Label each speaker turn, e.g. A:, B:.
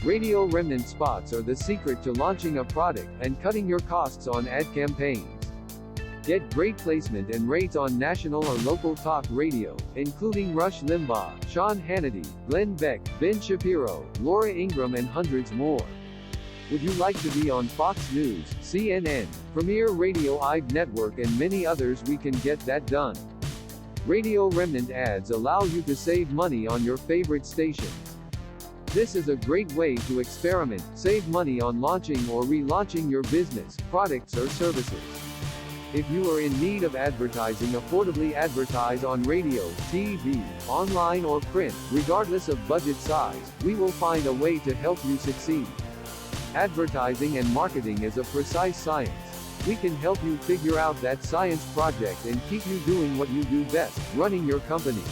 A: Radio Remnant spots are the secret to launching a product and cutting your costs on ad campaigns. Get great placement and rates on national or local talk radio, including Rush Limbaugh, Sean Hannity, Glenn Beck, Ben Shapiro, Laura Ingraham and hundreds more. Would you like to be on Fox News, CNN, Premier Radio IB Network and many others? We can get that done. Radio Remnant ads allow you to save money on your favorite stations. This is a great way to experiment, save money on launching or relaunching your business, products or services. If you are in need of advertising, affordably advertise on radio, TV, online or print, regardless of budget size, we will find a way to help you succeed. Advertising and marketing is a precise science. We can help you figure out that science project and keep you doing what you do best, running your company.